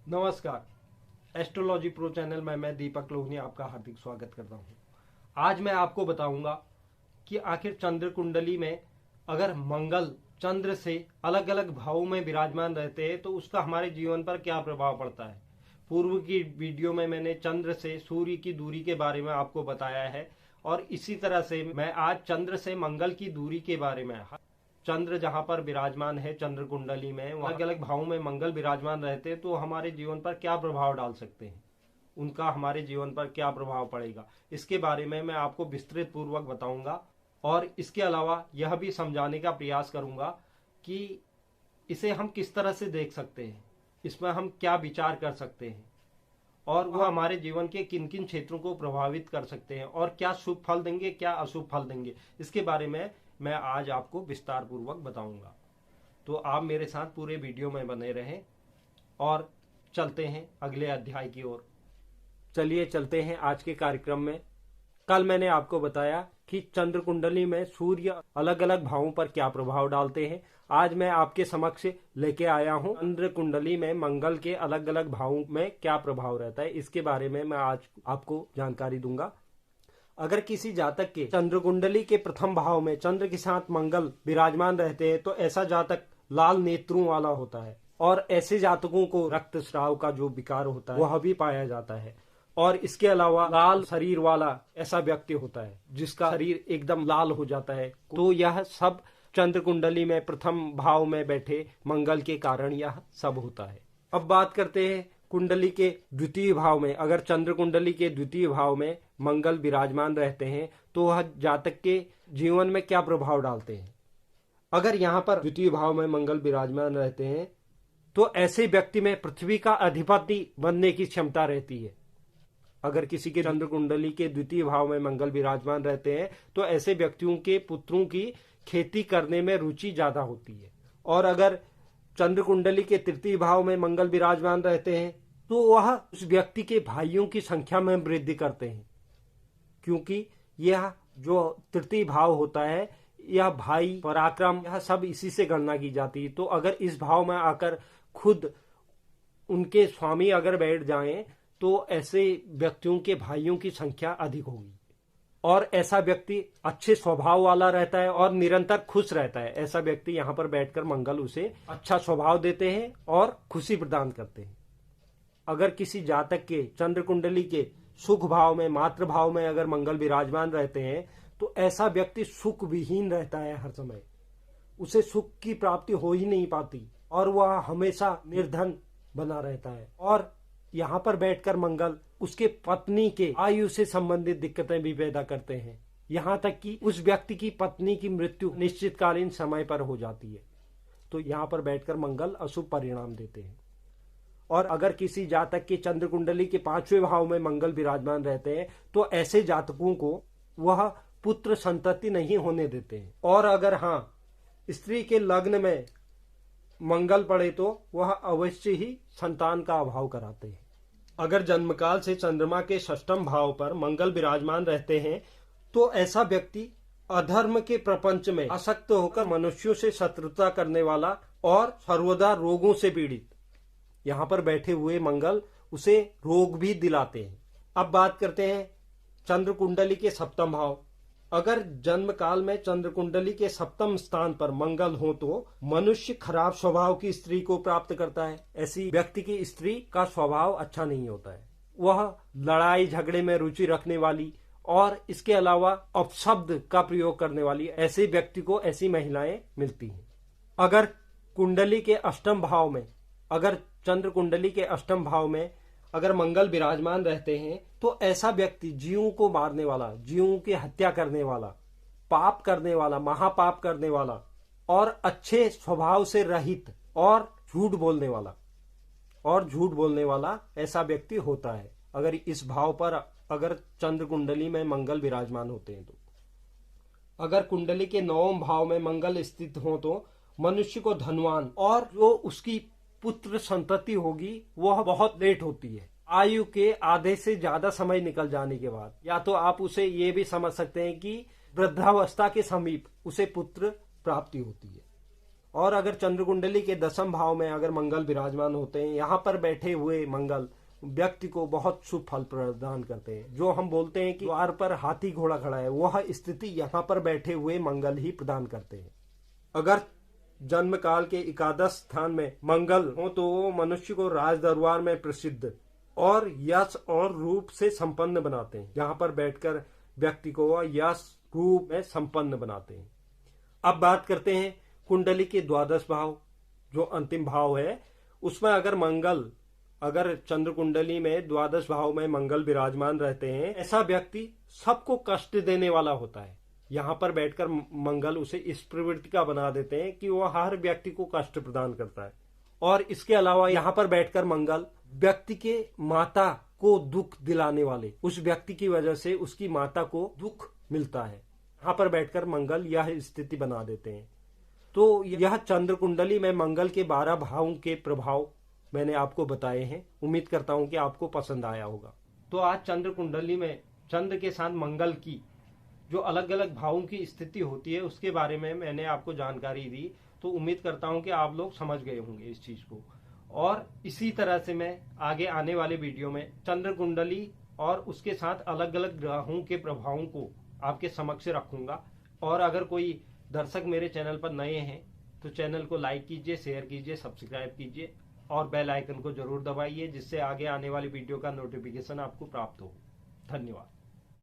नमस्कार। Astrology pro channel में मैं दीपक लोहनी आपका हार्दिक स्वागत करता हूं। आज मैं आपको बताऊंगा कि आखिर चंद्र कुंडली में अगर मंगल चंद्र से अलग अलग भावों में विराजमान रहते हैं तो उसका हमारे जीवन पर क्या प्रभाव पड़ता है। पूर्व की वीडियो में मैंने चंद्र से सूर्य की दूरी के बारे में आपको बताया है और इसी तरह से मैं आज चंद्र से मंगल की दूरी के बारे में, चंद्र जहां पर विराजमान है चंद्र कुंडली में, अलग अलग भावों में मंगल विराजमान रहते हैं तो हमारे जीवन पर क्या प्रभाव डाल सकते हैं, उनका हमारे जीवन पर क्या प्रभाव पड़ेगा, इसके बारे में मैं आपको विस्तृत पूर्वक बताऊंगा। और इसके अलावा यह भी समझाने का प्रयास करूंगा कि इसे हम किस तरह से देख सकते हैं, इसमें हम क्या विचार कर सकते हैं और वह हमारे जीवन के किन किन क्षेत्रों को प्रभावित कर सकते हैं और क्या शुभ फल देंगे क्या अशुभ फल देंगे, इसके बारे में मैं आज आपको विस्तार पूर्वक बताऊंगा। तो आप मेरे साथ पूरे वीडियो में बने रहें और चलते हैं अगले अध्याय की ओर। चलिए चलते हैं आज के कार्यक्रम में। कल मैंने आपको बताया कि चंद्र कुंडली में सूर्य अलग अलग भावों पर क्या प्रभाव डालते हैं। आज मैं आपके समक्ष लेके आया हूं चंद्र कुंडली में मंगल के अलग अलग भावों में क्या प्रभाव रहता है, इसके बारे में मैं आज आपको जानकारी दूंगा। अगर किसी जातक के चंद्र कुंडली के प्रथम भाव में चंद्र के साथ मंगल विराजमान रहते हैं तो ऐसा जातक लाल नेत्रों वाला होता है और ऐसे जातकों को रक्तस्राव का जो विकार होता है वह भी पाया जाता है। और इसके अलावा लाल शरीर वाला ऐसा व्यक्ति होता है जिसका शरीर एकदम लाल हो जाता है। तो यह सब चंद्र कुंडली में प्रथम भाव में बैठे मंगल के कारण यह सब होता है। अब बात करते हैं कुंडली के द्वितीय भाव में। अगर चंद्र कुंडली के द्वितीय भाव में मंगल विराजमान रहते हैं तो वह जातक के जीवन में क्या प्रभाव डालते हैं। अगर यहाँ पर द्वितीय भाव में मंगल विराजमान रहते हैं तो ऐसे व्यक्ति में पृथ्वी का अधिपति बनने की क्षमता रहती है। अगर किसी के चंद्र कुंडली के द्वितीय भाव में मंगल विराजमान रहते हैं तो ऐसे व्यक्तियों के पुत्रों की खेती करने में रुचि ज्यादा होती है। और अगर चंद्र कुंडली के तृतीय भाव में मंगल विराजमान रहते हैं तो वह उस व्यक्ति के भाइयों की संख्या में वृद्धि करते हैं, क्योंकि यह जो तृतीय भाव होता है यह भाई पराक्रम यह सब इसी से गणना की जाती है। तो अगर इस भाव में आकर खुद उनके स्वामी अगर बैठ जाएं तो ऐसे व्यक्तियों के भाइयों की संख्या अधिक होगी और ऐसा व्यक्ति अच्छे स्वभाव वाला रहता है और निरंतर खुश रहता है। ऐसा व्यक्ति यहाँ पर बैठकर मंगल उसे अच्छा स्वभाव देते हैं और खुशी प्रदान करते हैं। अगर किसी जातक के चंद्र कुंडली के सुख भाव में मातृ भाव में अगर मंगल विराजमान रहते हैं तो ऐसा व्यक्ति सुख विहीन रहता है। हर समय उसे सुख की प्राप्ति हो ही नहीं पाती और वह हमेशा निर्धन बना रहता है। और यहाँ पर बैठकर मंगल उसके पत्नी के आयु से संबंधित दिक्कतें भी पैदा करते हैं, यहाँ तक कि उस व्यक्ति की पत्नी की मृत्यु निश्चितकालीन समय पर हो जाती है। तो यहाँ पर बैठकर मंगल अशुभ परिणाम देते हैं। और अगर किसी जातक के चंद्र कुंडली के पांचवें भाव में मंगल विराजमान रहते हैं तो ऐसे जातकों को वह पुत्र संतति नहीं होने देते हैं। और अगर हाँ स्त्री के लग्न में मंगल पड़े तो वह अवश्य ही संतान का अभाव कराते हैं। अगर जन्मकाल से चंद्रमा के षष्ठम भाव पर मंगल विराजमान रहते हैं तो ऐसा व्यक्ति अधर्म के प्रपंच में आसक्त होकर मनुष्यों से शत्रुता करने वाला और सर्वदा रोगों से पीड़ित, यहाँ पर बैठे हुए मंगल उसे रोग भी दिलाते हैं। अब बात करते हैं चंद्र कुंडली के सप्तम भाव। अगर जन्म काल में चंद्र कुंडली के सप्तम स्थान पर मंगल हो तो मनुष्य खराब स्वभाव की स्त्री को प्राप्त करता है। ऐसी व्यक्ति की स्त्री का स्वभाव अच्छा नहीं होता है, वह लड़ाई झगड़े में रुचि रखने वाली और इसके अलावा अपशब्द का प्रयोग करने वाली ऐसे व्यक्ति को ऐसी महिलाएं मिलती हैं। अगर कुंडली के अष्टम भाव में अगर चंद्र कुंडली के अष्टम भाव में अगर मंगल विराजमान रहते हैं तो ऐसा व्यक्ति जीवों को मारने वाला, जीवों की हत्या करने वाला, पाप करने वाला, महापाप करने वाला और अच्छे स्वभाव से रहित और झूठ बोलने वाला ऐसा व्यक्ति होता है अगर इस भाव पर अगर चंद्र कुंडली में मंगल विराजमान होते हैं। तो अगर कुंडली के नवम भाव में मंगल स्थित हो तो मनुष्य को धनवान और जो उसकी पुत्र संतति होगी वह बहुत लेट होती है, आयु के आधे से ज्यादा समय निकल जाने के बाद। या तो आप उसे ये भी समझ सकते हैं कि वृद्धावस्था के समीप उसे पुत्र प्राप्ति होती है। और अगर चंद्र कुंडली के 10वें भाव में अगर मंगल विराजमान होते हैं, यहाँ पर बैठे हुए मंगल व्यक्ति को बहुत शुभ फल प्रदान करते हैं। जो हम बोलते हैं कि द्वार पर हाथी घोड़ा खड़ा है, वह स्थिति यहाँ पर बैठे हुए मंगल ही प्रदान करते हैं। अगर जन्म काल के एकादश स्थान में मंगल हो तो वो मनुष्य को राज दरबार में प्रसिद्ध और यश और रूप से संपन्न बनाते हैं। यहाँ पर बैठकर व्यक्ति को यश रूप में संपन्न बनाते हैं। अब बात करते हैं कुंडली के 12 भाव, जो अंतिम भाव है, उसमें अगर चंद्र कुंडली में 12 भाव में मंगल विराजमान रहते हैं, ऐसा व्यक्ति सबको कष्ट देने वाला होता है। यहाँ पर बैठकर मंगल उसे इस प्रवृत्ति का बना देते हैं कि वह हर व्यक्ति को कष्ट प्रदान करता है। और इसके अलावा यहाँ पर बैठकर मंगल व्यक्ति के माता को दुख दिलाने वाले, उस व्यक्ति की वजह से उसकी माता को दुख मिलता है, यहाँ पर बैठकर मंगल यह स्थिति बना देते हैं। तो यह चंद्र कुंडली में मंगल के 12 भावों के प्रभाव मैंने आपको बताए हैं। उम्मीद करता हूं कि आपको पसंद आया होगा। तो आज चंद्र कुंडली में चंद्र के साथ मंगल की जो अलग अलग भावों की स्थिति होती है उसके बारे में मैंने आपको जानकारी दी। तो उम्मीद करता हूं कि आप लोग समझ गए होंगे इस चीज को। और इसी तरह से मैं आगे आने वाले वीडियो में चंद्र कुंडली और उसके साथ अलग अलग ग्रहों के प्रभावों को आपके समक्ष रखूंगा। और अगर कोई दर्शक मेरे चैनल पर नए हैं तो चैनल को लाइक कीजिए, शेयर कीजिए, सब्सक्राइब कीजिए और बेल आइकन को जरूर दबाइए, जिससे आगे आने वाली वीडियो का नोटिफिकेशन आपको प्राप्त हो। धन्यवाद।